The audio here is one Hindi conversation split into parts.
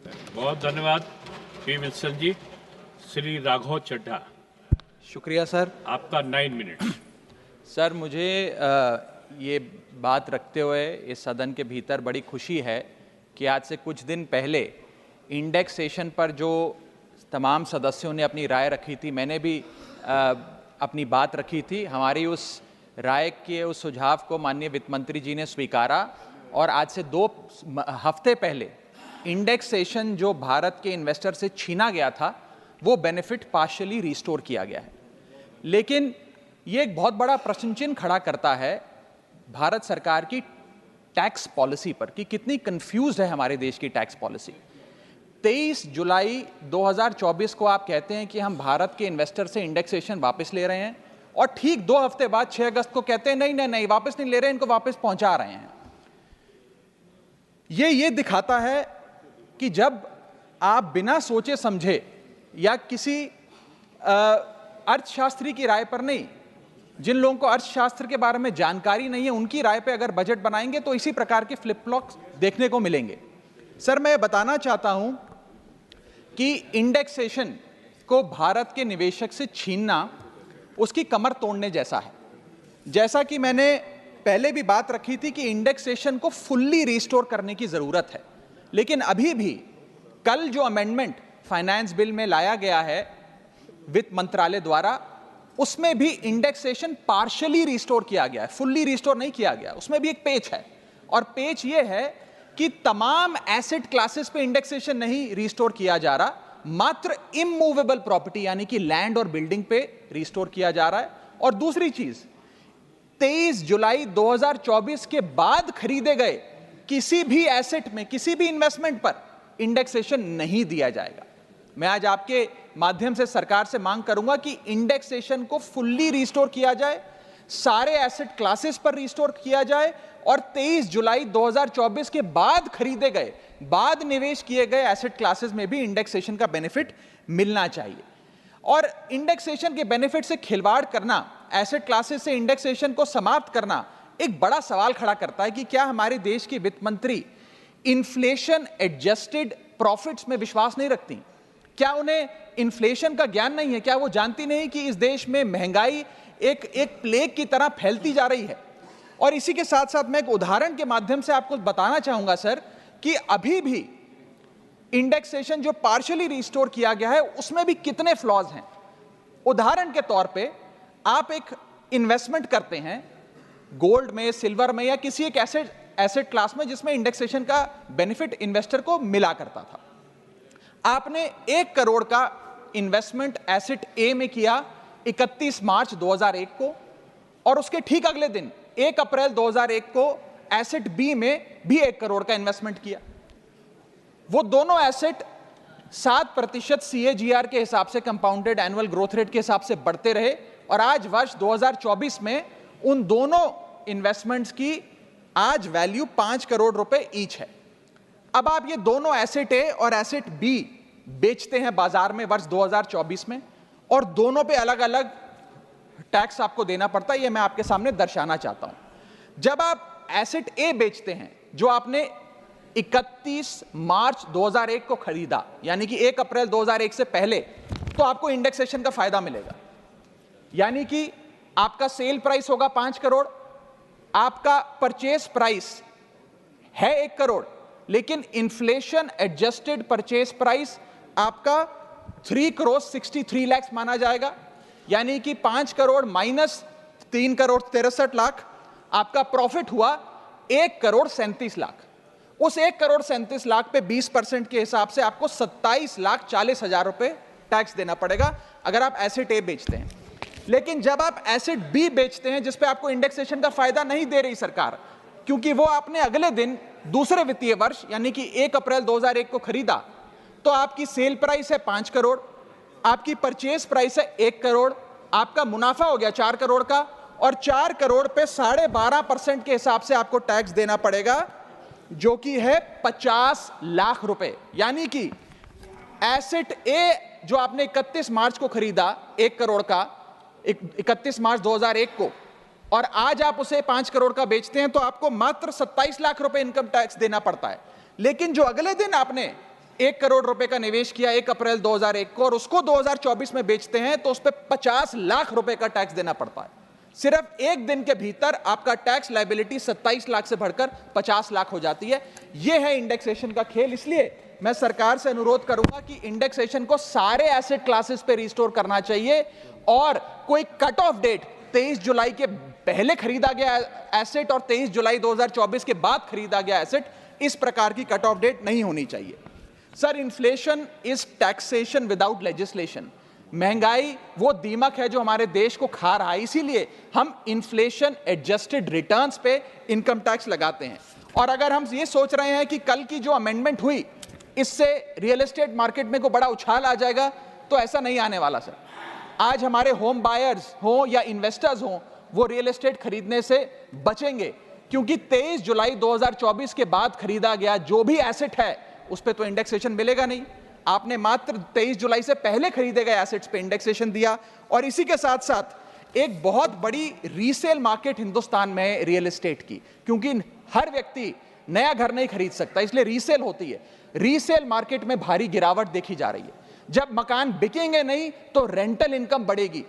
बहुत धन्यवाद पी विल्सन जी। श्री राघव चड्ढा, शुक्रिया सर। आपका 9 मिनट। सर, मुझे ये बात रखते हुए इस सदन के भीतर बड़ी खुशी है कि आज से कुछ दिन पहले इंडेक्सेशन पर जो तमाम सदस्यों ने अपनी राय रखी थी, मैंने भी अपनी बात रखी थी। हमारी उस राय के उस सुझाव को माननीय वित्त मंत्री जी ने स्वीकारा और आज से 2 हफ्ते पहले इंडेक्सेशन जो भारत के इन्वेस्टर से छीना गया था वो बेनिफिट पार्शियली रिस्टोर किया गया है। लेकिन ये एक बहुत बड़ा प्रश्न चिन्ह खड़ा करता है भारत सरकार की टैक्स पॉलिसी पर कि कितनी कंफ्यूज है हमारे देश की टैक्स पॉलिसी। 23 जुलाई 2024 को आप कहते हैं कि हम भारत के इन्वेस्टर से इंडेक्सेशन वापस ले रहे हैं और ठीक 2 हफ्ते बाद 6 अगस्त को कहते हैं नहीं नहीं नहीं, वापस नहीं ले रहे, इनको वापस पहुंचा रहे हैं। ये दिखाता है कि जब आप बिना सोचे समझे या किसी अर्थशास्त्री की राय पर नहीं, जिन लोगों को अर्थशास्त्र के बारे में जानकारी नहीं है उनकी राय पे अगर बजट बनाएंगे तो इसी प्रकार के फ्लिप फ्लॉप्स देखने को मिलेंगे। सर, मैं बताना चाहता हूं कि इंडेक्सेशन को भारत के निवेशक से छीनना उसकी कमर तोड़ने जैसा है। जैसा कि मैंने पहले भी बात रखी थी कि इंडेक्सेशन को फुल्ली रिस्टोर करने की जरूरत है, लेकिन अभी भी कल जो अमेंडमेंट फाइनेंस बिल में लाया गया है वित्त मंत्रालय द्वारा, उसमें भी इंडेक्सेशन पार्शियली रिस्टोर किया गया है, फुल्ली रिस्टोर नहीं किया गया। उसमें भी एक पेच है और पेच ये है कि तमाम एसेट क्लासेस पे इंडेक्सेशन नहीं रिस्टोर किया जा रहा, मात्र इमूवेबल प्रॉपर्टी यानी कि लैंड और बिल्डिंग पे रिस्टोर किया जा रहा है। और दूसरी चीज, 23 जुलाई 2024 के बाद खरीदे गए किसी भी एसेट में, किसी भी इन्वेस्टमेंट पर इंडेक्सेशन नहीं दिया जाएगा। मैं आज आपके माध्यम से सरकार से मांग करूंगा कि इंडेक्सेशन को फुल्ली रिस्टोर किया जाए, सारे एसेट क्लासेस पर रिस्टोर किया जाए और 23 जुलाई 2024 के बाद खरीदे गए, बाद निवेश किए गए एसेट क्लासेस में भी इंडेक्सेशन का बेनिफिट मिलना चाहिए। और इंडेक्सेशन के बेनिफिट से खिलवाड़ करना, एसेट क्लासेस से इंडेक्सेशन को समाप्त करना एक बड़ा सवाल खड़ा करता है कि क्या हमारे देश की वित्त मंत्री इन्फ्लेशन एडजस्टेड प्रॉफिट्स में विश्वास नहीं रखती? क्या उन्हें इन्फ्लेशन का ज्ञान नहीं है? क्या वो जानती नहीं कि इस देश में महंगाई एक प्लेग की तरह फैलती जा रही है? और इसी के साथ साथ मैं एक उदाहरण के माध्यम से आपको बताना चाहूंगा सर कि अभी भी इंडेक्सेशन जो पार्शियली रिस्टोर किया गया है उसमें भी कितने फ्लॉज हैं। उदाहरण के तौर पे आप एक इन्वेस्टमेंट करते हैं गोल्ड में, सिल्वर में या किसी एक एसेट क्लास में जिसमें इंडेक्सेशन का बेनिफिट इन्वेस्टर को मिला करता था। आपने 1 करोड़ का इन्वेस्टमेंट एसेट ए में किया 31 मार्च 2001 को और उसके ठीक अगले दिन 1 अप्रैल 2001 को एसेट बी में भी 1 करोड़ का इन्वेस्टमेंट किया। वो दोनों एसेट 7% CAGR के हिसाब से, कंपाउंडेड एनुअल ग्रोथ रेट के हिसाब से बढ़ते रहे और आज वर्ष 2024 में उन दोनों इन्वेस्टमेंट्स की आज वैल्यू 5 करोड़ रुपए ईच है। अब आप ये दोनों एसेट ए और एसेट बी बेचते हैं बाजार में वर्ष 2024 में और दोनों पे अलग अलग टैक्स आपको देना पड़ता है। ये मैं आपके सामने दर्शाना चाहता हूं। जब आप एसेट ए बेचते हैं जो आपने 31 मार्च 2001 को खरीदा, यानी कि 1 अप्रैल 2001 से पहले, तो आपको इंडेक्सेशन का फायदा मिलेगा। यानी कि आपका सेल प्राइस होगा 5 करोड़, आपका परचेस प्राइस है 1 करोड़, लेकिन इन्फ्लेशन एडजस्टेड परचेस प्राइस आपका 3 करोड़ 63 लाख माना जाएगा। यानी कि 5 करोड़ माइनस 3 करोड़ 63 लाख, आपका प्रॉफिट हुआ 1 करोड़ 37 लाख। उस 1 करोड़ 37 लाख पे 20% के हिसाब से आपको 27 लाख 40 हजार रुपए टैक्स देना पड़ेगा अगर आप एसेट ए बेचते हैं। लेकिन जब आप एसेट बी बेचते हैं जिसपे आपको इंडेक्सेशन का फायदा नहीं दे रही सरकार, क्योंकि वो आपने अगले दिन दूसरे वित्तीय वर्ष यानी कि 1 अप्रैल 2001 को खरीदा, तो आपकी सेल प्राइस है 5 करोड़, आपकी परचेस प्राइस है 1 करोड़, आपका मुनाफा हो गया 4 करोड़ का और 4 करोड़ पे 12.5% के हिसाब से आपको टैक्स देना पड़ेगा जो कि है 50 लाख रुपए। यानी कि एसेट ए जो आपने 31 मार्च को खरीदा 1 करोड़ का, 31 मार्च 2001 को, और आज आप उसे 5 करोड़ का बेचते हैं तो आपको मात्र 27 लाख रुपए इनकम टैक्स देना पड़ता है। लेकिन जो अगले दिन आपने 1 करोड़ रुपए का निवेश किया 1 अप्रैल 2001 को और उसको 2024 में बेचते हैं तो उस पर 50 लाख रुपए का टैक्स देना पड़ता है। सिर्फ एक दिन के भीतर आपका टैक्स लायबिलिटी 27 लाख से बढ़कर 50 लाख हो जाती है। यह है इंडेक्सेशन का खेल। इसलिए मैं सरकार से अनुरोध करूंगा कि इंडेक्सेशन को सारे एसेट क्लासेस पे रिस्टोर करना चाहिए और कोई कट ऑफ डेट 23 जुलाई के पहले खरीदा गया एसेट और 23 जुलाई 2024 के बाद खरीदा गया एसेट, इस प्रकार की कट ऑफ डेट नहीं होनी चाहिए। Sir, inflation is taxation without legislation. महंगाई वो दीमक है जो हमारे देश को खा रहा है, इसीलिए हम इन्फ्लेशन एडजस्टेड रिटर्न्स पे इनकम टैक्स लगाते हैं। और अगर हम ये सोच रहे हैं कि कल की जो अमेंडमेंट हुई इससे रियल एस्टेट मार्केट में को बड़ा उछाल आ जाएगा, तो ऐसा नहीं आने वाला सर। आज हमारे होम बायर्स हो या इन्वेस्टर्स हो, वो रियल एस्टेट खरीदने से बचेंगे, क्योंकि 23 जुलाई 2024 के बाद खरीदा गया जो भी एसेट है उस पर तो इंडेक्सेशन मिलेगा नहीं। आपने मात्र 23 जुलाई से पहले खरीदे गए एसेट्स पे इंडेक्सेशन दिया। और इसी के साथ साथ एक बहुत बड़ी रीसेल मार्केट हिंदुस्तान में रियल एस्टेट की, क्योंकि हर व्यक्ति नया घर नहीं खरीद सकता, इसलिए रीसेल होती है। रीसेल मार्केट में भारी गिरावट देखी जा रही है। जब मकान बिकेंगे नहीं तो रेंटल इनकम बढ़ेगी।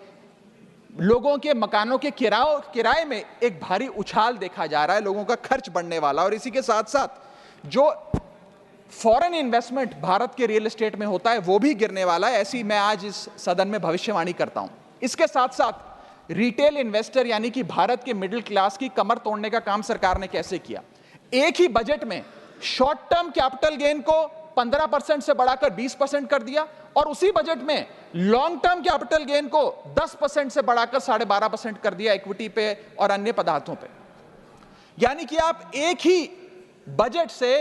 लोगों के मकानों के किराए में एक भारी उछाल देखा जा रहा है, लोगों का खर्च बढ़ने वाला। और इसी के साथ साथ जो फॉरेन इन्वेस्टमेंट भारत के रियल एस्टेट में होता है वो भी गिरने वाला है, ऐसी मैं आज इस सदन में भविष्यवाणी करता हूं। इसके साथ साथ रिटेल इन्वेस्टर यानी कि भारत के मिडिल क्लास की कमर तोड़ने का काम सरकार ने कैसे किया। एक ही बजट में शॉर्ट टर्म कैपिटल गेन को 15% से बढ़ाकर 20% कर दिया और उसी बजट में लॉन्ग टर्म कैपिटल गेन को 10% से बढ़ाकर 12.5% कर दिया इक्विटी पे और अन्य पदार्थों पे। यानी कि आप एक ही बजट से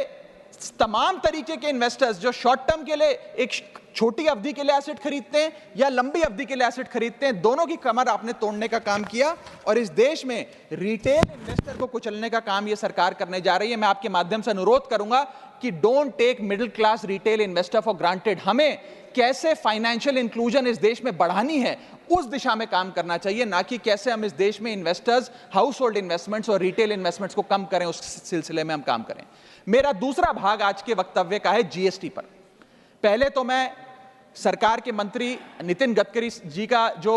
तमाम तरीके के इन्वेस्टर्स जो शॉर्ट टर्म के लिए एक छोटी अवधि के लिए एसेट खरीदते हैं या लंबी अवधि के लिए एसेट खरीदते हैं, दोनों की कमर आपने तोड़ने का काम किया और इस देश में रिटेल इन्वेस्टर को कुचलने का काम यह सरकार करने जा रही है। मैं आपके माध्यम से अनुरोध करूंगा कि don't take middle class retail investor for granted. हमें कैसे फाइनेंशियल इंक्लूजन इस देश में बढ़ानी है उस दिशा में काम करना चाहिए, ना कि कैसे हम इस देश में इन्वेस्टर्स, हाउस होल्ड इन्वेस्टमेंट्स और रिटेल इन्वेस्टमेंट्स को कम करें, उस सिलसिले में हम काम करें। मेरा दूसरा भाग आज के वक्तव्य का है जीएसटी पर। पहले तो मैं सरकार के मंत्री नितिन गडकरी जी का जो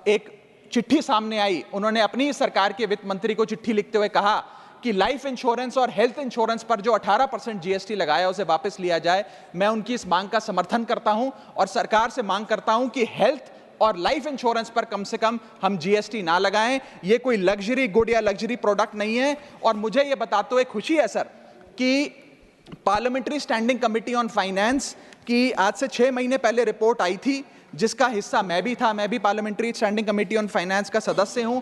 एक चिट्ठी सामने आई, उन्होंने अपनी सरकार के वित्त मंत्री को चिट्ठी लिखते हुए कहा कि लाइफ इंश्योरेंस और हेल्थ इंश्योरेंस पर जो 18% जीएसटी लगाया उसे वापस लिया जाए। मैं उनकी इस मांग का समर्थन करता हूं और सरकार से मांग करता हूं कि हेल्थ और लाइफ इंश्योरेंस पर कम से कम हम जीएसटी ना लगाएं। ये कोई लग्जरी गुड या लग्जरी प्रोडक्ट नहीं है। और मुझे ये बताते हुए खुशी है सर कि parliamentary standing committee on finance की आज से 6 महीने पहले रिपोर्ट आई थी, जिसका हिस्सा मैं भी था। मैं भी parliamentary standing committee on finance का सदस्य हूं,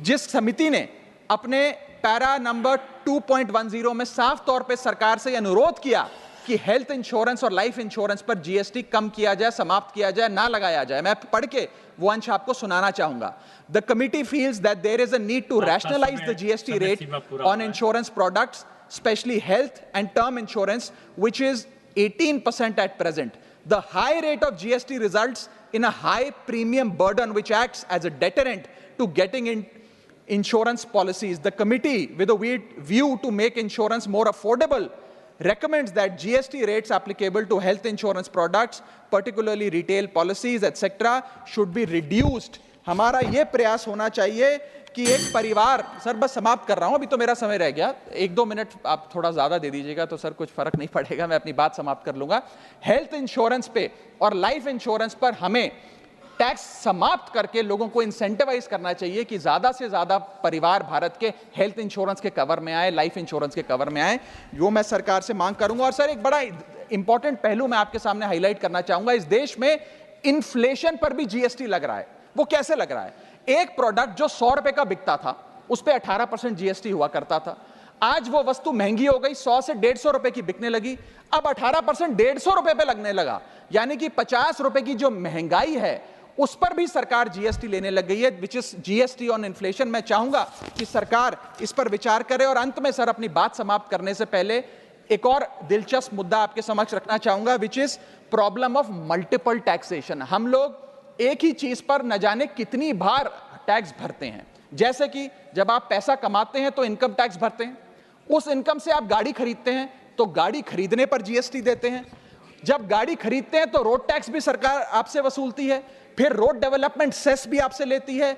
जिस समिति ने अपने पैरा नंबर 2.10 में साफ तौर पे सरकार से अनुरोध किया कि हेल्थ इंश्योरेंस और लाइफ इंश्योरेंस पर जीएसटी कम किया जाए, समाप्त किया जाए, ना लगाया जाए। मैं पढ़ के वो अंश आपको सुनाना चाहूंगा। The committee feels that there is a need to rationalise the GST rate on insurance products, especially health and term insurance, which is 18% at present. The high rate of GST results in a high premium burden which acts as a deterrent to getting in insurance policies. The committee, with a view to make insurance more affordable, recommends that GST rates applicable to health insurance products, particularly retail policies, etc., should be reduced. हमारा ये प्रयास होना चाहिए कि एक परिवार, सर बस समाप्त कर रहा हूं, अभी तो मेरा समय रह गया, 1-2 मिनट आप थोड़ा ज्यादा दे दीजिएगा तो सर कुछ फर्क नहीं पड़ेगा, मैं अपनी बात समाप्त कर लूंगा। हेल्थ इंश्योरेंस पे और लाइफ इंश्योरेंस पर हमें टैक्स समाप्त करके लोगों को इंसेंटिवाइज करना चाहिए कि ज्यादा से ज्यादा परिवार भारत के हेल्थ इंश्योरेंस के कवर में आए, लाइफ इंश्योरेंस के कवर में आए। जो मैं सरकार से मांग करूंगा। और सर एक बड़ा इंपॉर्टेंट पहलू मैं आपके सामने हाईलाइट करना चाहूंगा। इस देश में इन्फ्लेशन पर भी जीएसटी लग रहा है। वो कैसे लग रहा है? एक प्रोडक्ट जो 100 रुपए का बिकता था उस पर 18% जीएसटी हुआ करता था। आज वो वस्तु महंगी हो गई, 100 से 150 रुपए की बिकने लगी, अब 18% 150 रुपए पे लगने लगा। यानी कि 50 रुपए की जो महंगाई है उस पर भी सरकार जीएसटी लेने लग गई है, which is GST on inflation. मैं चाहूंगा कि सरकार इस पर विचार करे। और अंत में सर अपनी बात समाप्त करने से पहले एक और दिलचस्प मुद्दा आपके समक्ष रखना चाहूंगा, which is problem of multiple taxation. हम लोग एक ही चीज पर न जाने कितनी बार टैक्स भरते हैं। जैसे कि जब आप पैसा कमाते हैं तो इनकम टैक्स भरते हैं, उस इनकम से आप गाड़ी खरीदते हैं तो गाड़ी खरीदने पर जीएसटी देते हैं। जब गाड़ी खरीदते हैं तो रोड टैक्स भी सरकार आपसे वसूलती है, फिर रोड डेवलपमेंट सेस भी आपसे लेती है।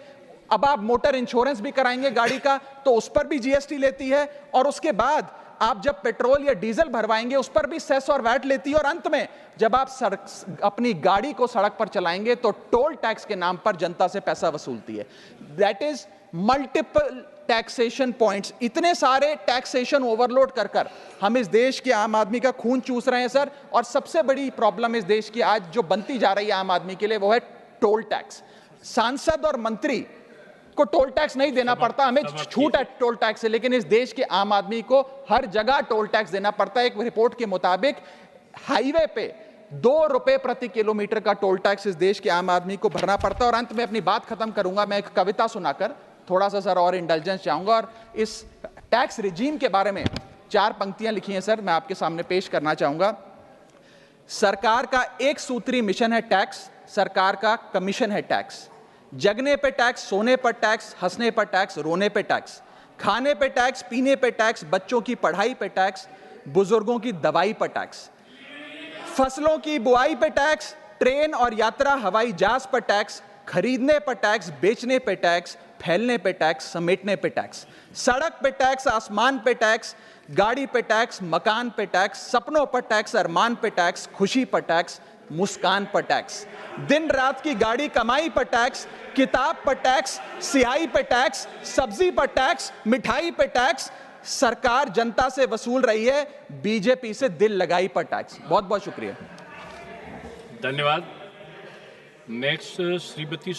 अब आप मोटर इंश्योरेंस भी कराएंगे गाड़ी का तो उस पर भी जीएसटी लेती है, और उसके बाद आप जब पेट्रोल या डीजल भरवाएंगे उस पर भी सेस और वैट लेती है, और अंत में जब आप अपनी गाड़ी को सड़क पर चलाएंगे तो टोल टैक्स के नाम पर जनता से पैसा वसूलती है। That is multiple taxation points. इतने सारे टैक्सेशन ओवरलोड कर कर हम इस देश के आम आदमी का खून चूस रहे हैं सर। और सबसे बड़ी प्रॉब्लम इस देश की आज जो बनती जा रही है आम आदमी के लिए वो है टोल टैक्स। सांसद और मंत्री को टोल टैक्स नहीं देना पड़ता, हमें छूट है टोल टैक्स से, लेकिन इस देश के आम आदमी को हर जगह टोल टैक्स देना पड़ता है। एक रिपोर्ट के मुताबिक हाईवे पे 2 रुपए प्रति किलोमीटर का टोल टैक्स इस देश के आम आदमी को भरना पड़ता है। और अंत में अपनी बात खत्म करूंगा मैं एक कविता सुनाकर, थोड़ा सा सर और इंटेलिजेंस चाहूंगा। और इस टैक्स रिजीम के बारे में 4 पंक्तियां लिखी हैं सर, मैं आपके सामने पेश करना चाहूंगा। सरकार का एक सूत्री मिशन है टैक्स, सरकार का कमीशन है टैक्स। जगने पे टैक्स, सोने पर टैक्स, हंसने पर टैक्स, रोने पे टैक्स, खाने पे टैक्स, पीने पे टैक्स, बच्चों की पढ़ाई पे टैक्स, बुजुर्गों की दवाई पर टैक्स, फसलों की बुआई पे टैक्स, ट्रेन और यात्रा हवाई जहाज पर टैक्स, खरीदने पर टैक्स, बेचने पे टैक्स, फैलने पे टैक्स, समेटने पे टैक्स, सड़क पे टैक्स, आसमान पे टैक्स, गाड़ी पे टैक्स, मकान पे टैक्स, सपनों पर टैक्स, अरमान पे टैक्स, खुशी पर टैक्स, मुस्कान पर टैक्स, दिन रात की गाड़ी कमाई पर टैक्स, किताब पर टैक्स, सियाही पर टैक्स, सब्जी पर टैक्स, मिठाई पर टैक्स। सरकार जनता से वसूल रही है बीजेपी से दिल लगाई पर टैक्स। बहुत बहुत शुक्रिया। धन्यवाद। नेक्स्ट श्रीमती